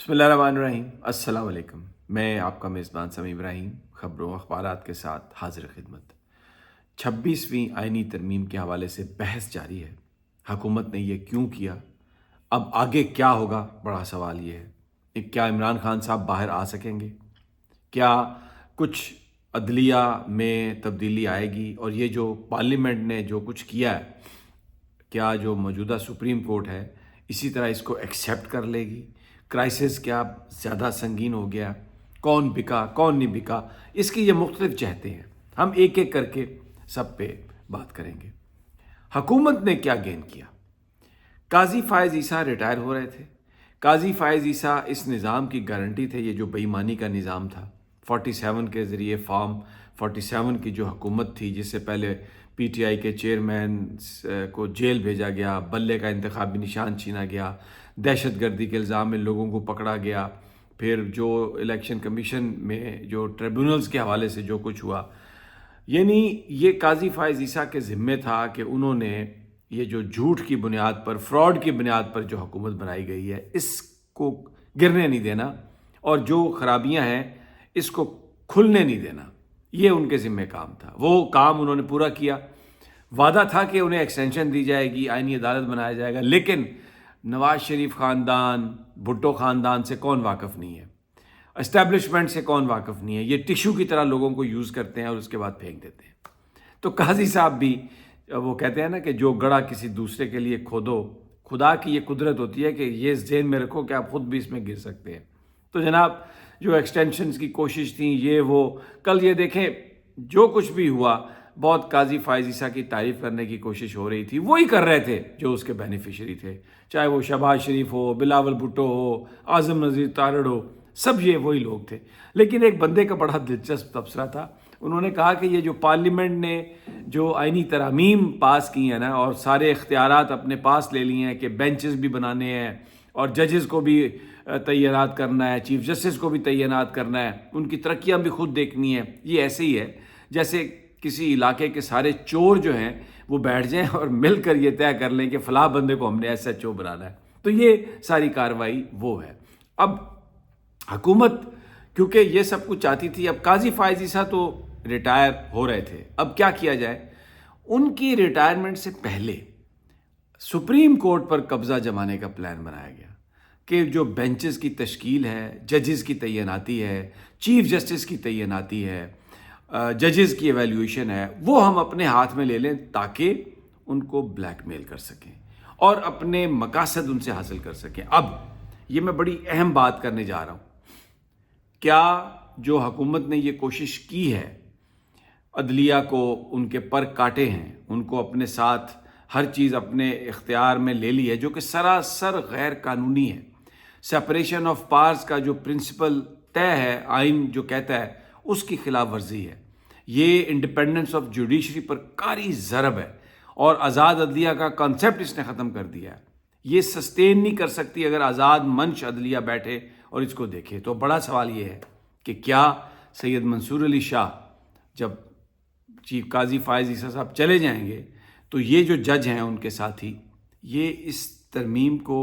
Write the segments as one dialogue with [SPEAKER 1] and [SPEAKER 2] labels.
[SPEAKER 1] بسم اللہ الرحمن الرحیم۔ السلام علیکم۔ میں آپ کا میزبان سمیع ابراہیم خبروں اخبارات کے ساتھ حاضر خدمت۔ 26ویں آئینی ترمیم کے حوالے سے بحث جاری ہے۔ حکومت نے یہ کیوں کیا؟ اب آگے کیا ہوگا؟ بڑا سوال یہ ہے کہ کیا عمران خان صاحب باہر آ سکیں گے؟ کیا کچھ عدلیہ میں تبدیلی آئے گی؟ اور یہ جو پارلیمنٹ نے جو کچھ کیا ہے، کیا جو موجودہ سپریم کورٹ ہے اسی طرح اس کو ایکسیپٹ کر لے گی؟ کرائسس کیا زیادہ سنگین ہو گیا؟ کون بکا کون نہیں بکا؟ اس کی یہ مختلف جہتیں ہیں، ہم ایک ایک کر کے سب پہ بات کریں گے۔ حکومت نے کیا گین کیا؟ قاضی فائز عیسیٰ ریٹائر ہو رہے تھے۔ قاضی فائز عیسیٰ اس نظام کی گارنٹی تھے، یہ جو بے ایمانی کا نظام تھا 47 کے ذریعے، فارم 47 کی جو حکومت تھی، جس سے پہلے پی ٹی آئی کے چیئرمین کو جیل بھیجا گیا، بلے کا انتخابی نشان چھینا گیا، دہشت گردی کے الزام میں لوگوں کو پکڑا گیا، پھر جو الیکشن کمیشن میں جو ٹریبونلز کے حوالے سے جو کچھ ہوا، یعنی یہ قاضی فائز عیسیٰ کے ذمے تھا کہ انہوں نے یہ جو جھوٹ کی بنیاد پر، فراڈ کی بنیاد پر جو حکومت بنائی گئی ہے، اس کو گرنے نہیں دینا، اور جو خرابیاں ہیں اس کو کھلنے نہیں دینا۔ یہ ان کے ذمہ کام تھا، وہ کام انہوں نے پورا کیا۔ وعدہ تھا کہ انہیں ایکسٹینشن دی جائے گی، آئینی عدالت بنایا جائے گا، لیکن نواز شریف خاندان، بھٹو خاندان سے کون واقف نہیں ہے؟ اسٹیبلشمنٹ سے کون واقف نہیں ہے؟ یہ ٹشو کی طرح لوگوں کو یوز کرتے ہیں اور اس کے بعد پھینک دیتے ہیں۔ تو قاضی صاحب بھی، وہ کہتے ہیں نا کہ جو گڑھا کسی دوسرے کے لیے کھودو، خدا کی یہ قدرت ہوتی ہے کہ یہ ذہن میں رکھو کہ آپ خود بھی اس میں گر سکتے ہیں۔ تو جناب جو ایکسٹینشنز کی کوشش تھیں، یہ وہ کل یہ دیکھیں جو کچھ بھی ہوا، بہت قاضی فائز عیسیٰ کی تعریف کرنے کی کوشش ہو رہی تھی، وہی کر رہے تھے جو اس کے بینیفیشری تھے، چاہے وہ شہباز شریف ہو، بلاول بھٹو ہو، اعظم نذیر تارڑ ہو، سب یہ وہی لوگ تھے۔ لیکن ایک بندے کا بڑا دلچسپ تبصرہ تھا، انہوں نے کہا کہ یہ جو پارلیمنٹ نے جو آئینی ترامیم پاس کی ہیں نا، اور سارے اختیارات اپنے پاس لے لیے ہیں کہ بینچز بھی بنانے ہیں اور ججز کو بھی تعینات کرنا ہے، چیف جسٹس کو بھی تعینات کرنا ہے، ان کی ترقیاں بھی خود دیکھنی ہے، یہ ایسے ہی ہے جیسے کسی علاقے کے سارے چور جو ہیں وہ بیٹھ جائیں اور مل کر یہ طے کر لیں کہ فلاں بندے کو ہم نے ایس ایچ او بنانا ہے۔ تو یہ ساری کارروائی وہ ہے۔ اب حکومت کیونکہ یہ سب کچھ چاہتی تھی، اب قاضی فائز عیسیٰ تو ریٹائر ہو رہے تھے، اب کیا کیا جائے؟ ان کی ریٹائرمنٹ سے پہلے سپریم کورٹ پر قبضہ جمانے کا پلان بنایا گیا کہ جو بینچز کی تشکیل ہے، ججز کی تعیناتی ہے، چیف جسٹس کی تعیناتی ہے، ججز کی ایویلیویشن ہے، وہ ہم اپنے ہاتھ میں لے لیں تاکہ ان کو بلیک میل کر سکیں اور اپنے مقاصد ان سے حاصل کر سکیں۔ اب یہ میں بڑی اہم بات کرنے جا رہا ہوں، کیا جو حکومت نے یہ کوشش کی ہے، عدلیہ کو ان کے پر کاٹے ہیں، ان کو اپنے ساتھ ہر چیز اپنے اختیار میں لے لی ہے، جو کہ سراسر غیر قانونی ہے۔ سپریشن آف پاورز کا جو پرنسپل طے ہے، آئین جو کہتا ہے، اس کی خلاف ورزی ہے۔ یہ انڈیپینڈنس آف جوڈیشری پر کاری ضرب ہے، اور آزاد عدلیہ کا کانسیپٹ اس نے ختم کر دیا ہے۔ یہ سسٹین نہیں کر سکتی اگر آزاد منش عدلیہ بیٹھے اور اس کو دیکھے۔ تو بڑا سوال یہ ہے کہ کیا سید منصور علی شاہ جب چیف قاضی فائز عیسیٰ صاحب چلے جائیں گے تو یہ جو جج ہیں ان کے ساتھی، یہ اس ترمیم کو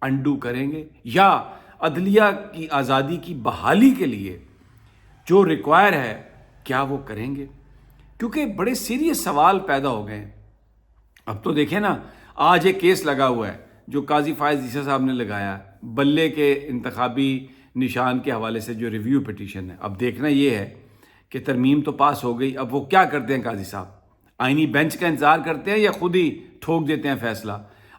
[SPEAKER 1] انڈو کریں گے، یا عدلیہ کی آزادی کی بحالی کے لیے جو ریکوائر ہے کیا وہ کریں گے؟ کیونکہ بڑے سیریس سوال پیدا ہو گئے ہیں۔ اب تو دیکھیں نا، آج ایک کیس لگا ہوا ہے جو قاضی فائز عیسیٰ صاحب نے لگایا، بلے کے انتخابی نشان کے حوالے سے جو ریویو پٹیشن ہے۔ اب دیکھنا یہ ہے کہ ترمیم تو پاس ہو گئی، اب وہ کیا کرتے ہیں قاضی صاحب؟ آئینی بینچ کا انتظار کرتے ہیں یا خود ہی ٹھوک دیتے ہیں فیصلہ؟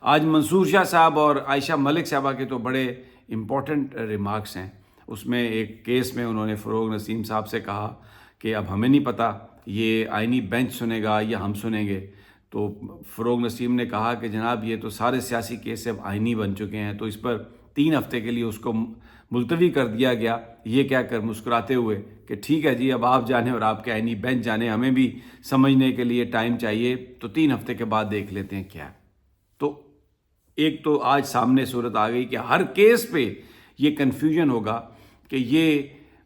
[SPEAKER 1] آج منصور شاہ صاحب اور عائشہ ملک صاحبہ کے تو بڑے امپورٹنٹ ریمارکس ہیں۔ اس میں ایک کیس میں انہوں نے فروغ نسیم صاحب سے کہا کہ اب ہمیں نہیں پتہ یہ آئینی بینچ سنے گا یا ہم سنیں گے۔ تو فروغ نسیم نے کہا کہ جناب یہ تو سارے سیاسی کیس اب آئینی بن چکے ہیں، تو اس پر 3 ہفتے کے لیے اس کو ملتوی کر دیا گیا، یہ کہہ کر مسکراتے ہوئے کہ ٹھیک ہے جی، اب آپ جانیں اور آپ کے آئینی بینچ جانے، ہمیں بھی سمجھنے کے لیے ٹائم چاہیے، تو 3 ہفتے کے بعد دیکھ لیتے ہیں کیا۔ تو ایک تو آج سامنے صورت آ گئی کہ ہر کیس پہ یہ کنفیوژن ہوگا کہ یہ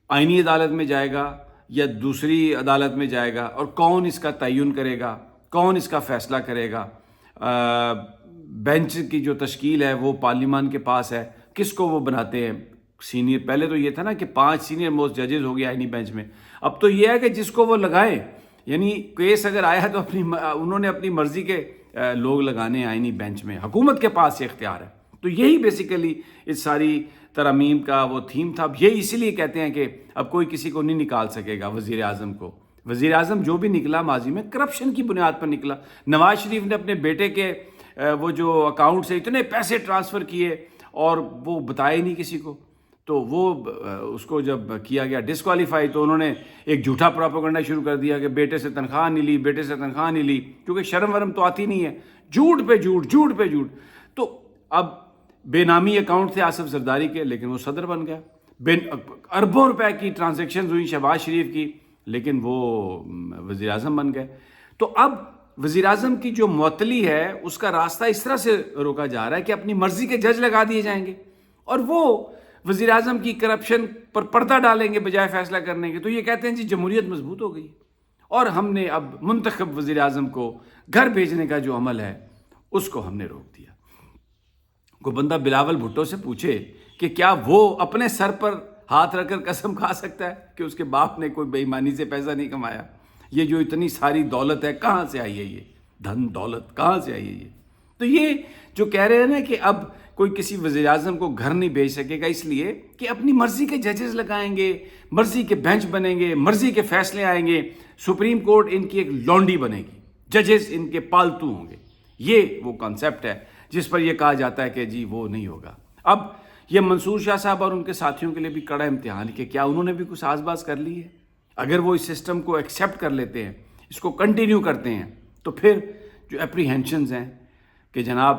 [SPEAKER 1] آئینی عدالت میں جائے گا یا دوسری عدالت میں جائے گا، اور کون اس کا تعین کرے گا، کون اس کا فیصلہ کرے گا۔ بینچ کی جو تشکیل ہے وہ پارلیمان کے پاس ہے، کس کو وہ بناتے ہیں؟ سینئر، پہلے تو یہ تھا نا کہ 5 سینئر موسٹ ججز ہو گئے آئینی بینچ میں، اب تو یہ ہے کہ جس کو وہ لگائیں، یعنی کیس اگر آیا تو انہوں نے اپنی مرضی کے لوگ لگانے آئینی بینچ میں، حکومت کے پاس یہ اختیار ہے۔ تو یہی بیسیکلی اس ساری ترامیم کا وہ تھیم تھا۔ اب یہ اسی لیے کہتے ہیں کہ اب کوئی کسی کو نہیں نکال سکے گا وزیر اعظم کو۔ وزیر اعظم جو بھی نکلا ماضی میں کرپشن کی بنیاد پر نکلا۔ نواز شریف نے اپنے بیٹے کے وہ جو اکاؤنٹ سے اتنے پیسے ٹرانسفر کیے اور وہ بتائے نہیں کسی کو، تو وہ اس کو جب کیا گیا ڈسکوالیفائی تو انہوں نے ایک جھوٹا پروپیگنڈا شروع کر دیا کہ بیٹے سے تنخواہ نہیں لی، بیٹے سے تنخواہ نہیں لی، کیونکہ شرم ورم تو آتی نہیں ہے، جھوٹ پہ جھوٹ، جھوٹ پہ جھوٹ۔ تو اب بے نامی اکاؤنٹ تھے آصف زرداری کے، لیکن وہ صدر بن گیا۔ اربوں روپے کی ٹرانزیکشنز ہوئی شہباز شریف کی، لیکن وہ وزیر اعظم بن گئے۔ تو اب وزیر اعظم کی جو معطلی ہے اس کا راستہ اس طرح سے روکا جا رہا ہے کہ اپنی مرضی کے جج لگا دیے جائیں گے اور وہ وزیر اعظم کی کرپشن پر پردہ ڈالیں گے بجائے فیصلہ کرنے کے۔ تو یہ کہتے ہیں جی جمہوریت مضبوط ہو گئی اور ہم نے اب منتخب وزیر اعظم کو گھر بھیجنے کا جو عمل ہے اس کو ہم نے روک دیا۔ کوئی بندہ بلاول بھٹو سے پوچھے کہ کیا وہ اپنے سر پر ہاتھ رکھ کر قسم کھا سکتا ہے کہ اس کے باپ نے کوئی بے ایمانی سے پیسہ نہیں کمایا؟ یہ جو اتنی ساری دولت ہے کہاں سے آئی ہے؟ یہ دھن دولت کہاں سے آئی ہے؟ یہ تو یہ جو کہہ رہے ہیں نا کہ اب کوئی کسی وزیر اعظم کو گھر نہیں بھیج سکے گا، اس لیے کہ اپنی مرضی کے ججز لگائیں گے، مرضی کے بینچ بنیں گے، مرضی کے فیصلے آئیں گے، سپریم کورٹ ان کی ایک لونڈی بنے گی، ججز ان کے پالتو ہوں گے۔ یہ وہ کانسیپٹ ہے جس پر یہ کہا جاتا ہے کہ جی وہ نہیں ہوگا۔ اب یہ منصور شاہ صاحب اور ان کے ساتھیوں کے لیے بھی کڑا امتحان کہ کیا انہوں نے بھی کچھ آز باز کر لی ہے؟ اگر وہ اس سسٹم کو ایکسیپٹ کر لیتے ہیں، اس کو کنٹینیو کرتے ہیں، تو پھر جو اپریہینشنز ہیں کہ جناب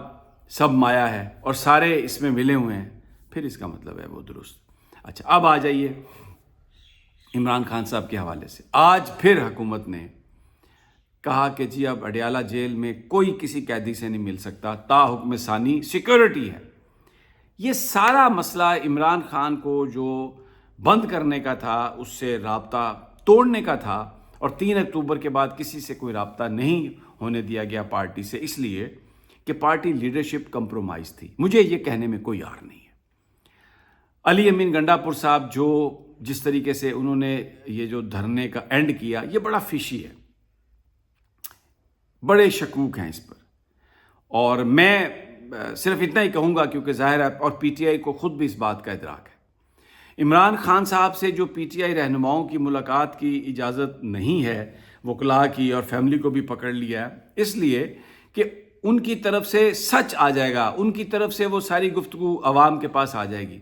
[SPEAKER 1] سب مایا ہے اور سارے اس میں ملے ہوئے ہیں، پھر اس کا مطلب ہے وہ درست۔ اچھا، اب آ جائیے عمران خان صاحب کے حوالے سے۔ آج پھر حکومت نے کہا کہ جی اب اڈیالہ جیل میں کوئی کسی قیدی سے نہیں مل سکتا، تا حکم ثانی سیکیورٹی ہے۔ یہ سارا مسئلہ عمران خان کو جو بند کرنے کا تھا، اس سے رابطہ توڑنے کا تھا، اور 3 اکتوبر کے بعد کسی سے کوئی رابطہ نہیں ہونے دیا گیا پارٹی سے، اس لیے کہ پارٹی لیڈرشپ کمپرومائز تھی۔ مجھے یہ کہنے میں کوئی عار نہیں ہے۔ علی امین گنڈا پور صاحب جو جس طریقے سے انہوں نے یہ جو دھرنے کا اینڈ کیا، یہ بڑا فشی ہے، بڑے شکوک ہیں اس پر، اور میں صرف اتنا ہی کہوں گا کیونکہ ظاہر ہے اور پی ٹی آئی کو خود بھی اس بات کا ادراک ہے۔ عمران خان صاحب سے جو پی ٹی آئی رہنماؤں کی ملاقات کی اجازت نہیں ہے، وکلاء کی اور فیملی کو بھی پکڑ لیا ہے، اس لیے کہ ان کی طرف سے سچ آ جائے گا، ان کی طرف سے وہ ساری گفتگو عوام کے پاس آ جائے گی۔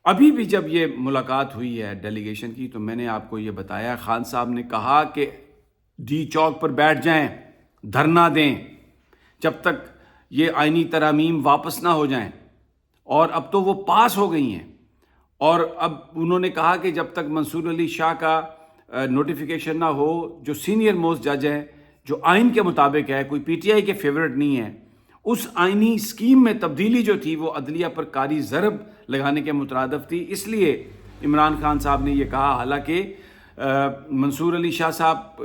[SPEAKER 1] ابھی بھی جب یہ ملاقات ہوئی ہے ڈیلیگیشن کی، تو میں نے آپ کو یہ بتایا، خان صاحب نے کہا کہ ڈی چوک پر بیٹھ جائیں، دھرنا دیں جب تک یہ آئینی ترامیم واپس نہ ہو جائیں، اور اب تو وہ پاس ہو گئی ہیں، اور اب انہوں نے کہا کہ جب تک منصور علی شاہ کا نوٹیفیکیشن نہ ہو، جو سینئر موسٹ جج ہیں، جو آئین کے مطابق ہے، کوئی پی ٹی آئی کے فیورٹ نہیں ہے، اس آئینی اسکیم میں تبدیلی جو تھی وہ عدلیہ پر کاری ضرب لگانے کے مترادف تھی۔ اس لیے عمران خان صاحب نے یہ کہا، حالانکہ منصور علی شاہ صاحب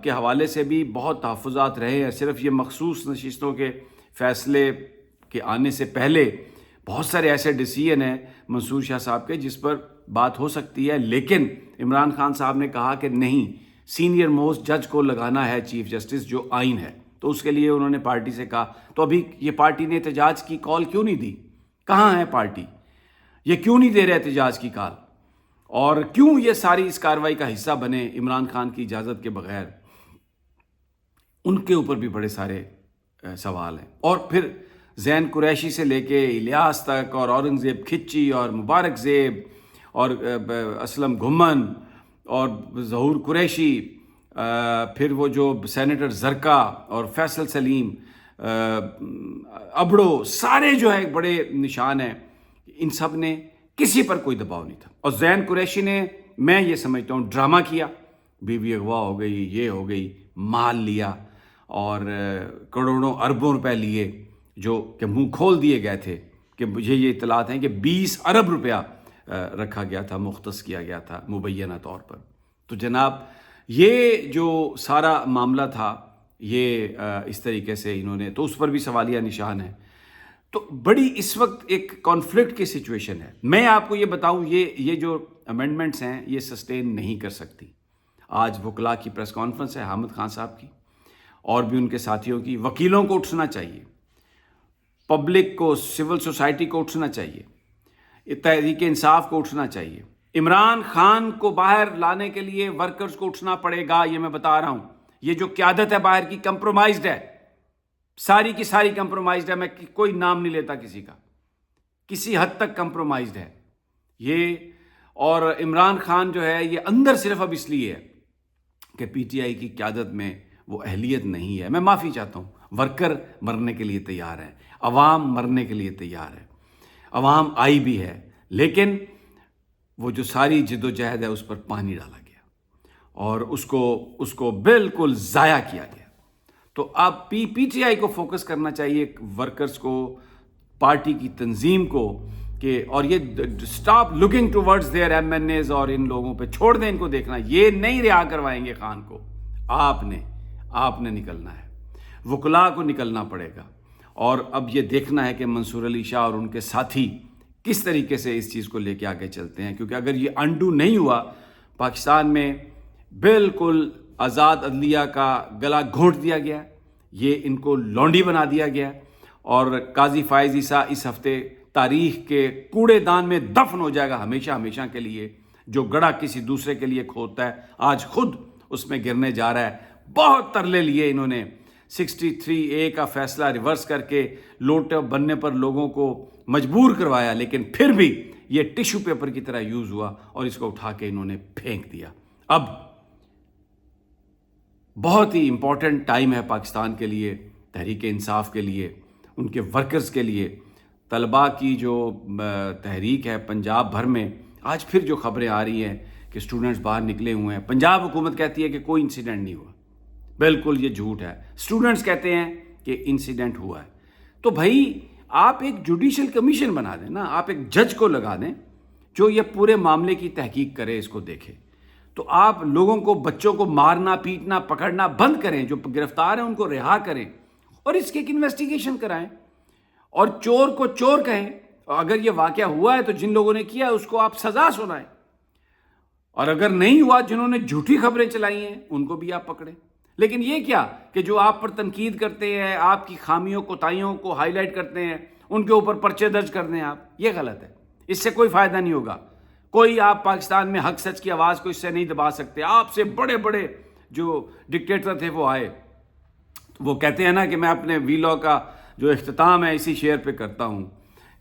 [SPEAKER 1] کے حوالے سے بھی بہت تحفظات رہے ہیں، صرف یہ مخصوص نشستوں کے فیصلے کے آنے سے پہلے بہت سارے ایسے ڈیسیژن ہیں منصور شاہ صاحب کے جس پر بات ہو سکتی ہے، لیکن عمران خان صاحب نے کہا کہ نہیں، سینئر موسٹ جج کو لگانا ہے چیف جسٹس، جو آئین ہے، تو اس کے لیے انہوں نے پارٹی سے کہا۔ تو ابھی یہ پارٹی نے احتجاج کی کال کیوں نہیں دی؟ کہاں ہے پارٹی؟ یہ کیوں نہیں دے رہے احتجاج کی کال؟ اور کیوں یہ ساری اس کارروائی کا حصہ بنے عمران خان کی اجازت کے بغیر؟ ان کے اوپر بھی بڑے سارے سوال ہیں۔ اور پھر زین قریشی سے لے کے الیاس تک، اور اورنگزیب کھچی، اور مبارک زیب، اور اسلم گھمن، اور ظہور قریشی، پھر وہ جو سینیٹر زرکا اور فیصل سلیم، ابڑو، سارے جو ہے بڑے نشان ہیں، ان سب نے کسی پر کوئی دباؤ نہیں تھا۔ اور زین قریشی نے، میں یہ سمجھتا ہوں، ڈرامہ کیا، بیوی اغوا ہو گئی، یہ ہو گئی، مال لیا، اور کروڑوں اربوں روپے لیے، جو کہ منہ کھول دیے گئے تھے، کہ مجھے یہ اطلاعات ہیں کہ 20 ارب روپیہ رکھا گیا تھا، مختص کیا گیا تھا مبینہ طور پر۔ تو جناب یہ جو سارا معاملہ تھا، یہ اس طریقے سے انہوں نے، تو اس پر بھی سوالیہ نشان ہے۔ تو بڑی اس وقت ایک کانفلکٹ کی سچویشن ہے. میں آپ کو یہ بتاؤں، یہ جو امینڈمنٹس ہیں یہ سسٹین نہیں کر سکتی. آج وکلاء کی پریس کانفرنس ہے حامد خان صاحب کی اور بھی ان کے ساتھیوں کی. وکیلوں کو اٹھنا چاہیے، پبلک کو، سول سوسائٹی کو اٹھنا چاہیے، تحریک انصاف کو اٹھنا چاہیے. عمران خان کو باہر لانے کے لیے ورکرز کو اٹھنا پڑے گا. یہ میں بتا رہا ہوں، یہ جو قیادت ہے باہر کی کمپرومائزڈ ہے، ساری کی ساری کمپرومائزڈ ہے. میں کوئی نام نہیں لیتا کسی کا، کسی حد تک کمپرومائزڈ ہے یہ. اور عمران خان جو ہے یہ اندر صرف اب اس لیے ہے کہ پی ٹی آئی کی قیادت میں وہ اہلیت نہیں ہے. میں معافی چاہتا ہوں، ورکر مرنے کے لیے تیار ہے، عوام مرنے کے لیے تیار ہے، عوام آئی بھی ہے، لیکن وہ جو ساری جد و جہد ہے اس پر پانی ڈالا گیا اور اس کو بالکل ضائع کیا گیا. تو اب پی ٹی آئی کو فوکس کرنا چاہیے، ورکرز کو، پارٹی کی تنظیم کو، کہ اور یہ stop looking towards their M N A's اور ان لوگوں پہ چھوڑ دیں ان کو دیکھنا. یہ نہیں رہا کروائیں گے خان کو. آپ نے نکلنا ہے، وکلاء کو نکلنا پڑے گا. اور اب یہ دیکھنا ہے کہ منصور علی شاہ اور ان کے ساتھی کس طریقے سے اس چیز کو لے کے آگے چلتے ہیں. کیونکہ اگر یہ انڈو نہیں ہوا، پاکستان میں بالکل آزاد عدلیہ کا گلا گھونٹ دیا گیا، یہ ان کو لونڈی بنا دیا گیا، اور قاضی فائز عیسیٰ اس ہفتے تاریخ کے کوڑے دان میں دفن ہو جائے گا ہمیشہ کے لیے. جو گڑھا کسی دوسرے کے لیے کھودتا ہے آج خود اس میں گرنے جا رہا ہے. بہت ترلے لیے انہوں نے، 63A کا فیصلہ ریورس کر کے لوٹے بننے پر لوگوں کو مجبور کروایا، لیکن پھر بھی یہ ٹشو پیپر کی طرح یوز ہوا اور اس کو اٹھا کے انہوں نے پھینک دیا. اب بہت ہی امپورٹنٹ ٹائم ہے پاکستان کے لیے، تحریک انصاف کے لیے، ان کے ورکرز کے لیے. طلباء کی جو تحریک ہے پنجاب بھر میں، آج پھر جو خبریں آ رہی ہیں کہ اسٹوڈنٹس باہر نکلے ہوئے ہیں. پنجاب حکومت کہتی ہے کہ کوئی انسیڈنٹ نہیں ہوا، بالکل یہ جھوٹ ہے. اسٹوڈنٹس کہتے ہیں کہ انسیڈنٹ ہوا ہے. تو بھائی آپ ایک جوڈیشل کمیشن بنا دیں نا، آپ ایک جج کو لگا دیں جو یہ پورے معاملے کی تحقیق کرے، اس کو دیکھے. تو آپ لوگوں کو، بچوں کو مارنا، پیٹنا، پکڑنا بند کریں، جو گرفتار ہیں ان کو رہا کریں اور اس کی ایک انویسٹیگیشن کرائیں، اور چور کو چور کہیں. اگر یہ واقعہ ہوا ہے تو جن لوگوں نے کیا اس کو آپ سزا سنائیں، اور اگر نہیں ہوا، جنہوں نے جھوٹی خبریں چلائی ہیں ان کو بھی آپ پکڑیں. لیکن یہ کیا کہ جو آپ پر تنقید کرتے ہیں، آپ کی خامیوں کوتاہیوں کو ہائی لائٹ کرتے ہیں، ان کے اوپر پرچے درج کر دیں آپ. یہ غلط ہے، اس سے کوئی فائدہ نہیں ہوگا. کوئی آپ پاکستان میں حق سچ کی آواز کو اس سے نہیں دبا سکتے. آپ سے بڑے بڑے جو ڈکٹیٹر تھے وہ آئے، وہ کہتے ہیں نا کہ میں اپنے ویلاگ کا جو اختتام ہے اسی شعر پہ کرتا ہوں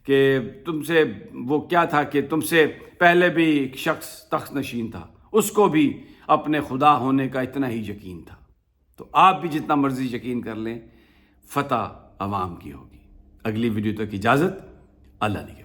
[SPEAKER 1] کہ تم سے وہ کیا تھا کہ تم سے پہلے بھی ایک شخص تخت نشین تھا، اس کو بھی اپنے خدا ہونے کا اتنا ہی یقین تھا. تو آپ بھی جتنا مرضی یقین کر لیں، فتح عوام کی ہوگی. اگلی ویڈیو تک اجازت، اللہ نگہبان.